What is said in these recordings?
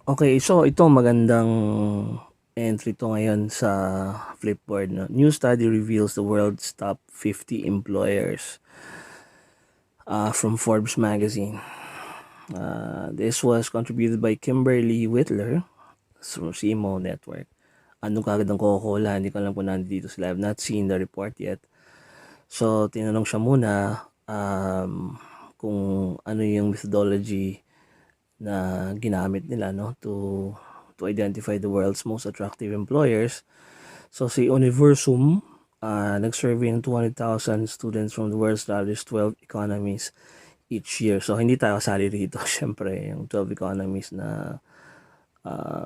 Okay, so ito magandang entry to ngayon sa Flipboard. No? New study reveals the world's top 50 employers from Forbes magazine. This was contributed by Kimberly Whitler from CMO Network. Ano kagad ang Coca-Cola? Hindi ko alam kung nandito sila. I have not seen the report yet. So, tinanong siya muna kung ano yung methodology na ginamit nila no to identify the world's most attractive employers. So si Universum nag-survey ng 200,000 students from the world's largest 12 economies each year. So hindi tayo kasali rito, syempre, yung 12 economies na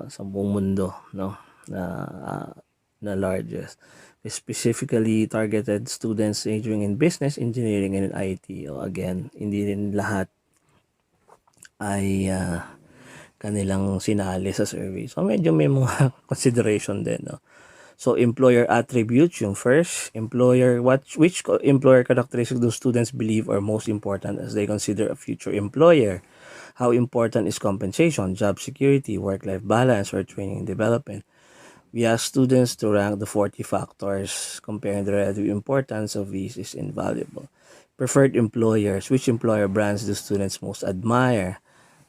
sa buong mundo, no? Na largest. We specifically targeted students majoring in business, engineering, and in IT. O again, hindi rin lahat ay kanilang sinali sa survey. So medyo may mga consideration din, no? So employer attributes, yung first, which employer characteristics do students believe are most important as they consider a future employer? How important is compensation, job security, work-life balance, or training and development? We ask students to rank the 40 factors. Comparing the relative importance of these is invaluable. Preferred employers. Which employer brands do students most admire?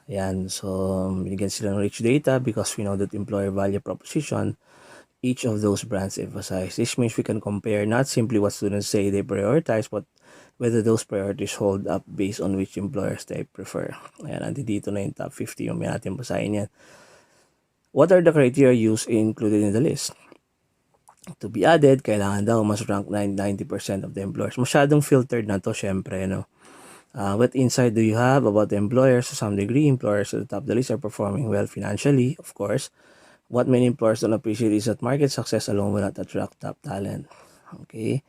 Ayan, so binigyan sila ng rich data because we know that employer value proposition, each of those brands emphasize. This means we can compare not simply what students say they prioritize, but whether those priorities hold up based on which employers they prefer. Ayan, dito na yung top 50 yung may natin basahin yan. What are the criteria used included in the list? To be added, kailangan daw mas rank 90% of the employers. Masyadong filtered na to, syempre, no? What insight do you have about the employers? To some degree, employers at the top of the list are performing well financially, of course. What many employers don't appreciate is that market success alone will not attract top talent. Okay.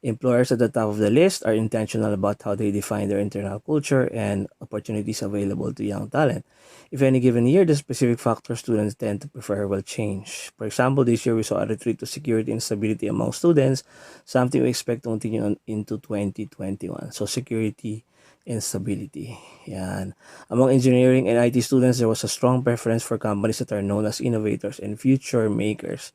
Employers at the top of the list are intentional about how they define their internal culture and opportunities available to young talent. If any given year, the specific factors students tend to prefer will change. For example, this year we saw a retreat to security and stability among students, something we expect to continue into 2021. So security and stability. Yan. Among engineering and IT students, there was a strong preference for companies that are known as innovators and future makers.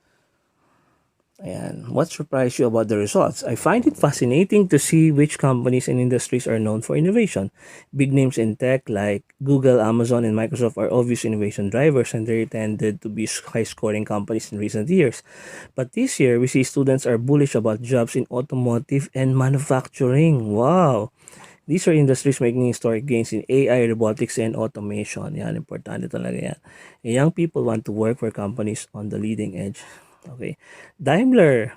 Ayan. What surprised you about the results? I find it fascinating to see which companies and industries are known for innovation. Big names in tech like Google, Amazon, and Microsoft are obvious innovation drivers, and they tended to be high-scoring companies in recent years. But this year, we see students are bullish about jobs in automotive and manufacturing. Wow! These are industries making historic gains in AI, robotics, and automation. Yan, importante talaga yan. Young people want to work for companies on the leading edge. Okay. Daimler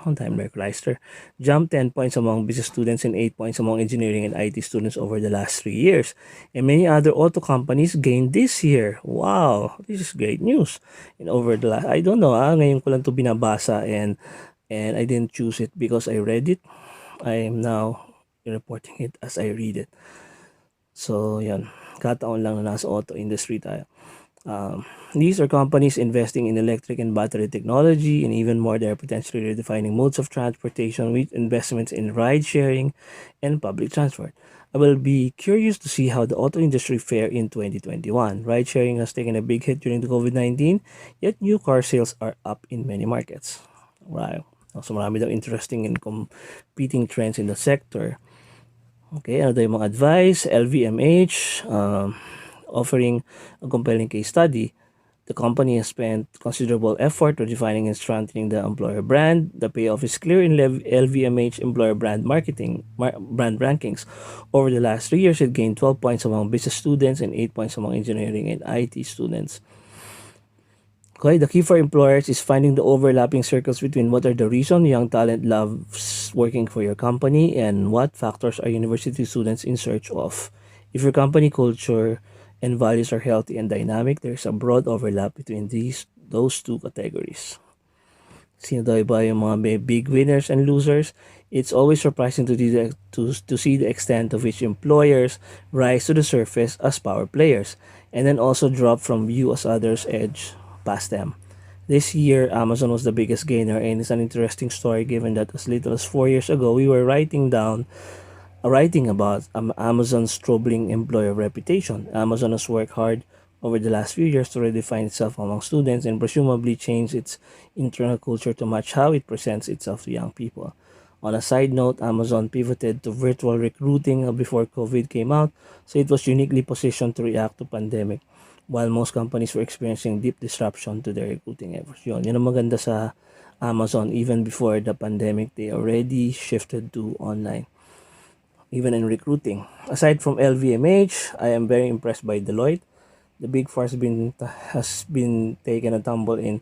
Chrysler jumped 10 points among business students and 8 points among engineering and IT students over the last 3 years. And many other auto companies gained this year. Wow, this is great news. And over the last, I don't know, ngayon ko lang to binabasa and I didn't choose it because I read it. I am now reporting it as I read it. So, yan. Kataon lang na nasa auto industry tayo. These are companies investing in electric and battery technology, and even more, they are potentially redefining modes of transportation with investments in ride sharing and public transport. I will be curious to see how the auto industry fare in 2021. Ride sharing has taken a big hit during the COVID-19, yet new car sales are up in many markets. Wow. So marami daw interesting and competing trends in the sector. Okay, ano daw yung mga advice? LVMH, offering a compelling case study. The company has spent considerable effort redefining and strengthening the employer brand. The payoff is clear in LVMH employer brand brand rankings. Over the last 3 years, it gained 12 points among business students and 8 points among engineering and IT students. Okay, the key for employers is finding the overlapping circles between what are the reasons young talent loves working for your company and what factors are university students in search of. If your company culture and values are healthy and dynamic, there's a broad overlap between those two categories. Sino daw ba yung mga big winners and losers? It's always surprising to see the extent of which employers rise to the surface as power players and then also drop from view as others edge past them. This year, Amazon was the biggest gainer, and it's an interesting story given that as little as 4 years ago, we were writing about Amazon's troubling employer reputation. Amazon has worked hard over the last few years to redefine itself among students and presumably change its internal culture to match how it presents itself to young people. On a side note, Amazon pivoted to virtual recruiting before COVID came out, so it was uniquely positioned to react to pandemic while most companies were experiencing deep disruption to their recruiting efforts. Yun ang maganda sa Amazon. Even before the pandemic, they already shifted to online, even in recruiting. Aside from LVMH, I am very impressed by Deloitte. The Big Four has been taken a tumble in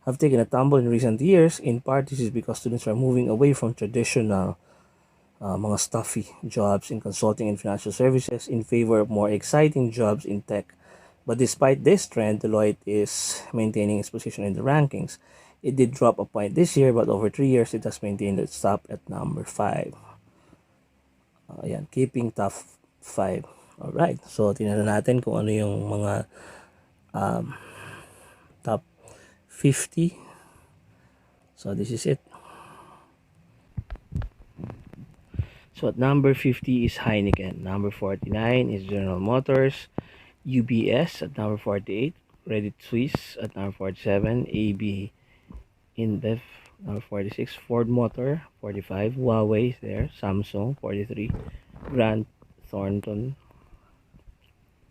have taken a tumble in recent years. In part, this is because students are moving away from traditional mga stuffy jobs in consulting and financial services in favor of more exciting jobs in tech. But despite this trend, Deloitte is maintaining its position in the rankings. It did drop a point this year, but over 3 years, it has maintained its top at number 5. Ayan, keeping top 5. Alright, so tingnan natin kung ano yung mga top 50. So this is it. So at number 50 is Heineken. Number 49 is General Motors. UBS at number 48. Credit Suisse at number 47. AB InBev number 46. Ford Motor 45. Huawei is there. Samsung 43. Grant Thornton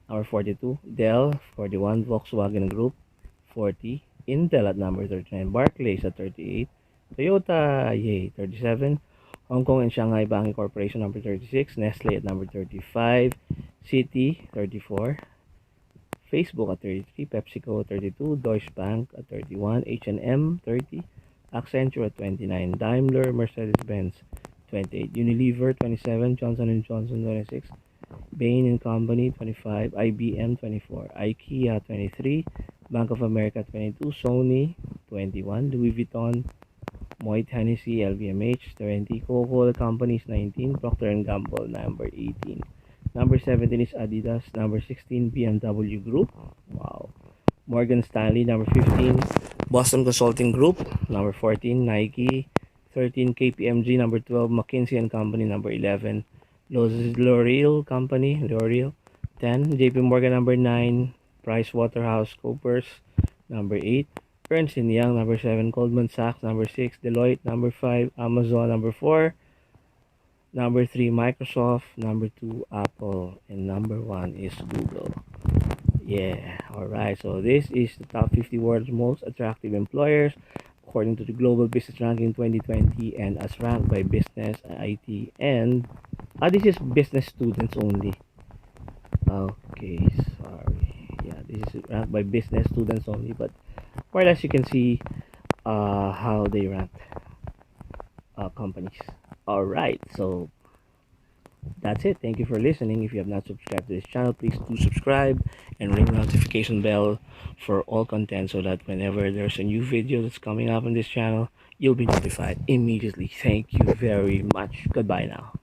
number 42. Dell 41. Volkswagen Group 40. Intel at number 39. Barclays at 38. Toyota 37. Hong Kong and Shanghai Banking Corporation number 36. Nestle at number 35. Citi 34. Facebook at 33. PepsiCo 32. Deutsche Bank at 31. H&M 30. Accenture at 29. Daimler Mercedes-Benz 28. Unilever 27. Johnson & Johnson 26. Bain & Company 25. IBM 24. IKEA 23. Bank of America 22. Sony 21. Louis Vuitton, Moet Hennessy, LVMH 20. Coca-Cola Companies 19. Procter & Gamble number 18. Number 17 is Adidas. Number 16 BMW Group. Wow. Morgan Stanley number 15. Boston Consulting Group number 14. Nike 13. KPMG number 12. McKinsey & Company number 11. L'Oreal Company L'Oreal 10. JP Morgan number 9. PricewaterhouseCoopers number 8. Ernst & Young number 7. Goldman Sachs number 6. Deloitte number 5. Amazon number 4. Number 3 Microsoft. Number 2 Apple. And number 1 is Google. Yeah, alright, so this is the top 50 world's most attractive employers according to the Global Business Ranking 2020 and as ranked by Business, IT, and this is business students only. Okay, sorry. Yeah, this is ranked by business students only, but more or less you can see how they ranked companies. Alright, so that's it. Thank you for listening. If you have not subscribed to this channel, please do subscribe and ring the notification bell for all content so that whenever there's a new video that's coming up on this channel, you'll be notified immediately. Thank you very much. Goodbye now.